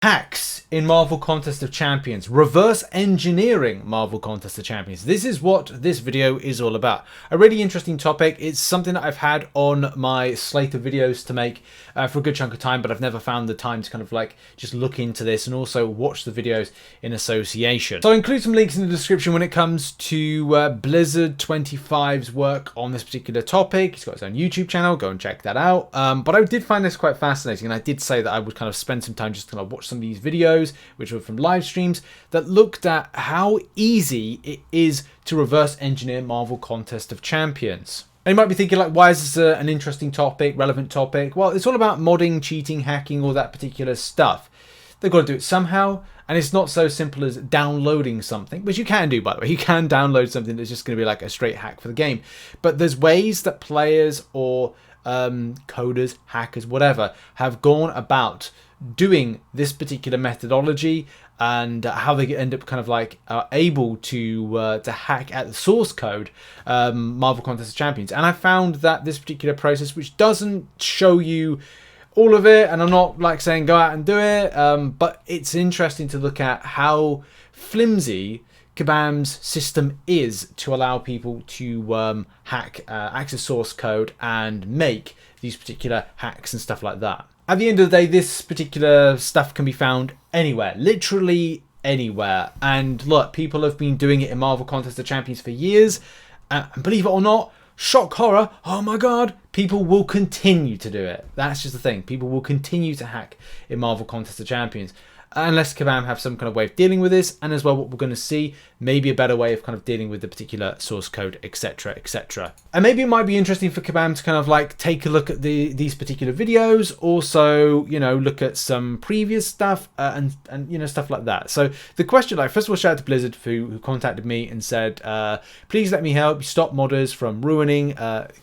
Hacks in Marvel Contest of Champions, reverse engineering Marvel Contest of Champions. This is what this video is all about. A really interesting topic. It's something that I've had on my slate of videos to make for a good chunk of time, but I've never found the time to kind of like just look into this and also watch the videos in association. So I'll include some links in the description when it comes to Blizzard 25's work on this particular topic. He's got his own YouTube channel, go and check that out. But I did find this quite fascinating, and I did say that I would kind of spend some time just kind of watch some of these videos, which were from live streams, that looked at how easy it is to reverse engineer Marvel Contest of Champions. And you might be thinking, like, why is this an interesting topic, relevant topic? Well, it's all about modding, cheating, hacking, all that particular stuff. They've got to do it somehow, and it's not so simple as downloading something, which you can do, by the way. You can download something that's just going to be like a straight hack for the game. But there's ways that players or coders, hackers, whatever, have gone about doing this particular methodology, and how they end up kind of like able to hack at the source code Marvel Contest of Champions. And I found that this particular process, which doesn't show you all of it, and I'm not like saying go out and do it, but it's interesting to look at how flimsy Kabam's system is to allow people to hack access source code and make these particular hacks and stuff like that. At the end of the day, this particular stuff can be found anywhere, literally anywhere. And look, people have been doing it in Marvel Contest of Champions for years. And believe it or not, shock horror, oh my god, people will continue to do it. That's just the thing. People will continue to hack in Marvel Contest of Champions, unless Kabam have some kind of way of dealing with this, and as well what we're going to see, maybe a better way of kind of dealing with the particular source code, etc, etc. And maybe it might be interesting for Kabam to kind of like take a look at these particular videos, also, you know, look at some previous stuff and you know, stuff like that. So the question, like, first of all, shout out to Blizzard who contacted me and said, please let me help stop modders from ruining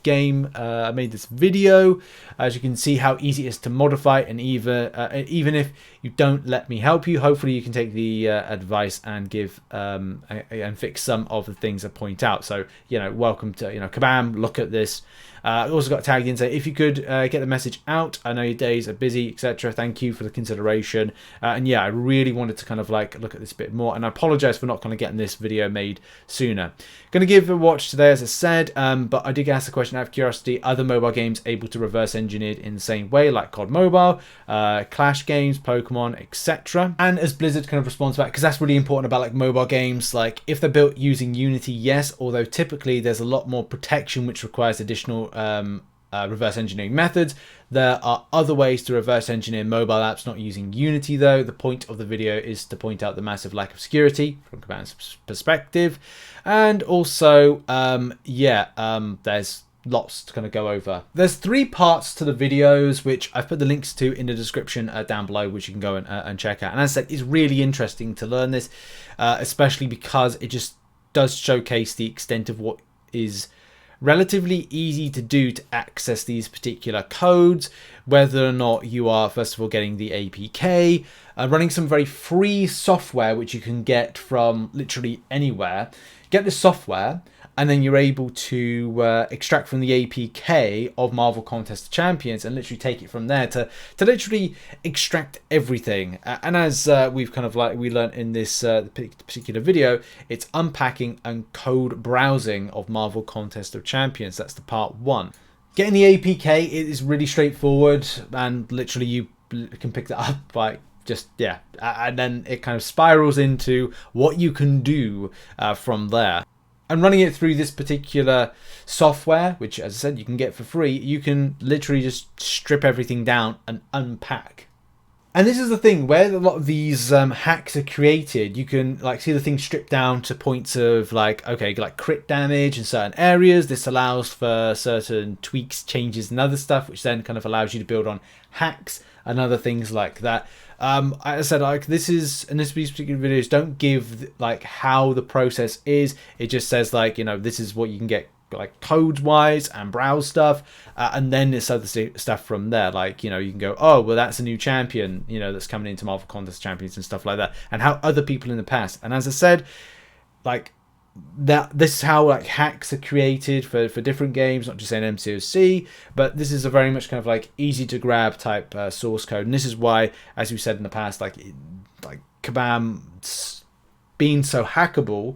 game. I made this video, as you can see how easy it is to modify, and even if you don't let me help you, hopefully you can take the advice and give and fix some of the things I point out. So, you know, welcome to, you know, Kabam, look at this. I also got tagged in, say if you could get the message out, I know your days are busy, etc. Thank you for the consideration. And yeah, I really wanted to kind of like look at this a bit more, and I apologize for not kind of getting this video made sooner. Going to give a watch today, as I said, but I did ask the question out of curiosity: other mobile games able to reverse engineer in the same way, like COD Mobile, Clash games, Pokemon, etc. And as Blizzard kind of responds back, because that's really important about like mobile games, like if they're built using Unity, yes, although typically there's a lot more protection which requires additional reverse engineering methods. There are other ways to reverse engineer mobile apps not using Unity, though. The point of the video is to point out the massive lack of security from Kabam's perspective, and also there's lots to kind of go over. There's 3 parts to the videos, which I've put the links to in the description down below, which you can go and check out. And as I said, it's really interesting to learn this, especially because it just does showcase the extent of what is relatively easy to do to access these particular codes, whether or not you are, first of all, getting the APK, running some very free software which you can get from literally anywhere. Get the software, and then you're able to extract from the APK of Marvel Contest of Champions and literally take it from there to literally extract everything. And as we've kind of like, we learned in this particular video, it's unpacking and code browsing of Marvel Contest of Champions. That's the part 1. Getting the APK, it is really straightforward, and literally you can pick that up by just, yeah, and then it kind of spirals into what you can do from there. And running it through this particular software, which, as I said, you can get for free, you can literally just strip everything down and unpack. And this is the thing, where a lot of these hacks are created, you can like see the thing stripped down to points of like, okay, like crit damage in certain areas. This allows for certain tweaks, changes, and other stuff, which then kind of allows you to build on hacks and other things like that. As I said, like these particular videos don't give like how the process is. It just says like, you know, this is what you can get like codes wise and browse stuff, and then there's other stuff from there, like, you know, you can go, oh well, that's a new champion, you know, that's coming into Marvel Contest Champions and stuff like that, and how other people in the past. And as I said, like that this is how like hacks are created for different games, not just saying MCOC, but this is a very much kind of like easy to grab type source code, and this is why, as we said in the past, like Kabam being so hackable,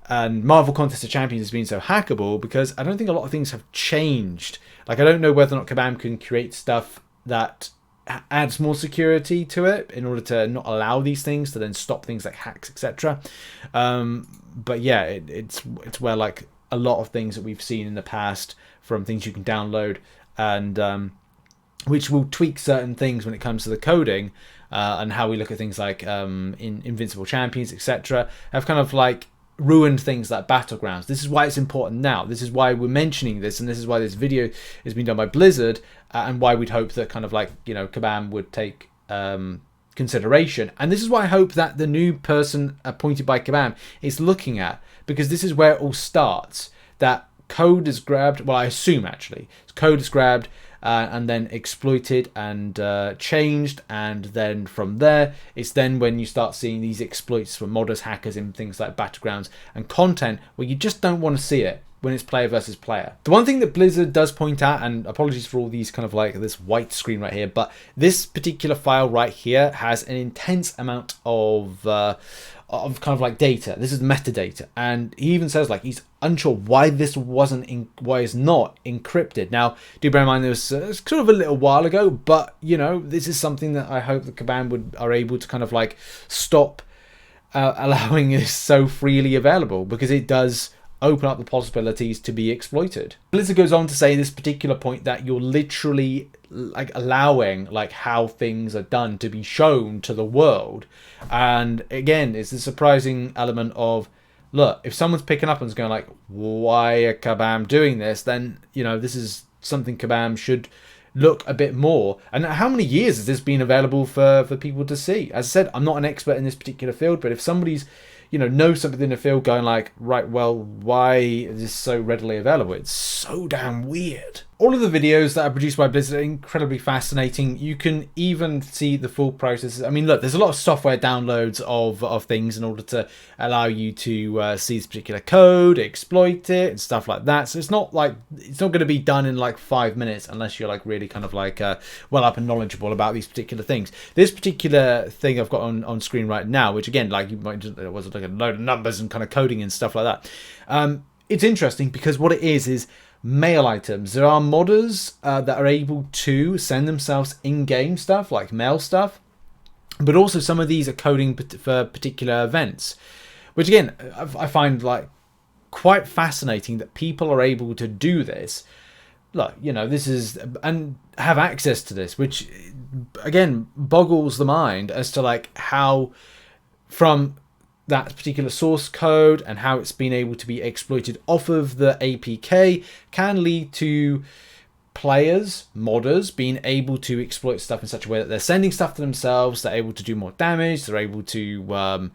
and Marvel Contest of Champions has been so hackable because I don't think a lot of things have changed. Like, I don't know whether or not Kabam can create stuff that adds more security to it in order to not allow these things to then stop things like hacks, etc. But yeah, it's where like a lot of things that we've seen in the past, from things you can download and which will tweak certain things when it comes to the coding and how we look at things like in Invincible Champions, etc., have kind of like ruined things like Battlegrounds. This is why it's important now. This is why we're mentioning this, and this is why this video is being done by Blizzard, and why we'd hope that kind of like, you know, Kabam would take consideration. And this is why I hope that the new person appointed by Kabam is looking at, because this is where it all starts. That code is grabbed, well, I assume actually, code is grabbed and then exploited and changed, and then from there, it's then when you start seeing these exploits from modders, hackers in things like Battlegrounds and content where you just don't want to see it when it's player versus player. The one thing that Blizzard does point out, and apologies for all these kind of like this white screen right here, but this particular file right here has an intense amount of kind of like data. This is metadata, and he even says like he's unsure why this why it's not encrypted. Now, do bear in mind this was sort of a little while ago, but you know, this is something that I hope that Kabam are able to kind of like stop allowing this so freely available, because it does open up the possibilities to be exploited. Blizzard goes on to say this particular point that you're literally like allowing like how things are done to be shown to the world. And again, it's a surprising element of, look, if someone's picking up and is going like, why are Kabam doing this, then, you know, this is something Kabam should look a bit more. And how many years has this been available for people to see? As I said, I'm not an expert in this particular field, but if somebody's, you know something in the field, going like, right, well, why is this so readily available? It's so damn weird. All of the videos that are produced by Blizzard are incredibly fascinating. You can even see the full process. I mean, look, there's a lot of software downloads of things in order to allow you to see this particular code, exploit it, and stuff like that. So it's not going to be done in like 5 minutes unless you're like really kind of like well up and knowledgeable about these particular things. This particular thing I've got on screen right now, which again, like you might just, it was like a load of numbers and kind of coding and stuff like that. It's interesting because what it is mail items. There are modders that are able to send themselves in-game stuff, like mail stuff, but also some of these are coding for particular events, which again, I find like quite fascinating that people are able to do this. Look, you know, this is, and have access to this, which again boggles the mind as to like how from that particular source code and how it's been able to be exploited off of the APK can lead to players, modders, being able to exploit stuff in such a way that they're sending stuff to themselves, they're able to do more damage, they're able to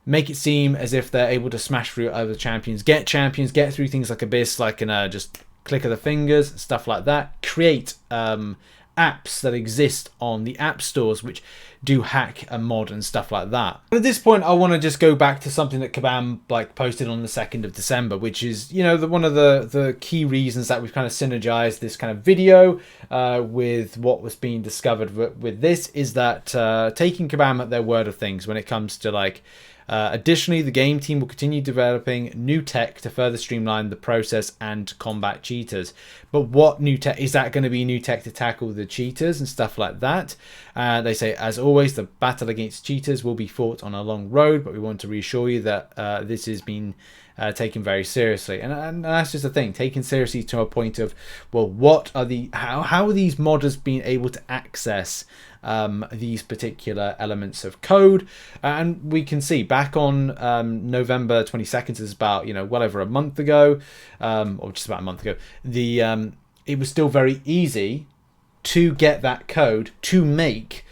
make it seem as if they're able to smash through other champions, get through things like Abyss, like in a just click of the fingers, stuff like that, create apps that exist on the app stores which do hack a mod and stuff like that. At this point, I want to just go back to something that Kabam like posted on the 2nd of December, which is, you know, one of the key reasons that we've kind of synergized this kind of video with what was being discovered with this is that taking Kabam at their word of things when it comes to like additionally, the game team will continue developing new tech to further streamline the process and combat cheaters. But what new tech? Is that going to be new tech to tackle the cheaters and stuff like that? They say, as always, the battle against cheaters will be fought on a long road, but we want to reassure you that this has been taken very seriously. And that's just the thing, taken seriously to a point of, well, what are how are these modders being able to access these particular elements of code? And we can see back on November 22nd, is about, you know, well over a month ago, or just about a month ago, it was still very easy to get that code to make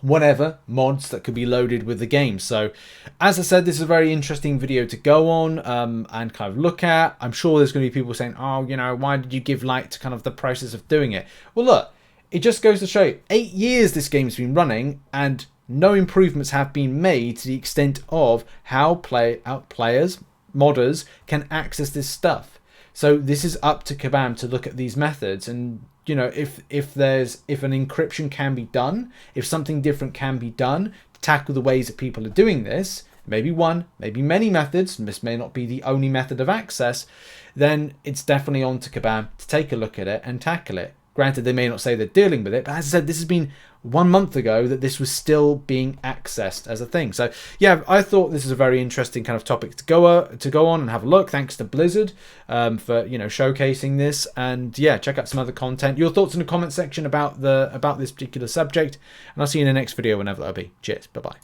whatever mods that could be loaded with the game. So as I said, this is a very interesting video to go on and kind of look at. I'm sure there's going to be people saying, oh, you know, why did you give light to kind of the process of doing it? Well, look, it just goes to show you, 8 years this game's been running, and no improvements have been made to the extent of how players, modders can access this stuff. So this is up to Kabam to look at these methods, and you know, if an encryption can be done, if something different can be done to tackle the ways that people are doing this, maybe one, maybe many methods, and this may not be the only method of access, then it's definitely on to Kabam to take a look at it and tackle it. Granted, they may not say they're dealing with it, but as I said, this has been 1 month ago that this was still being accessed as a thing. So yeah, I thought this is a very interesting kind of topic to go on and have a look. Thanks to Blizzard for, you know, showcasing this. And yeah, check out some other content. Your thoughts in the comment section about this particular subject, and I'll see you in the next video whenever that'll be. Cheers. Bye bye.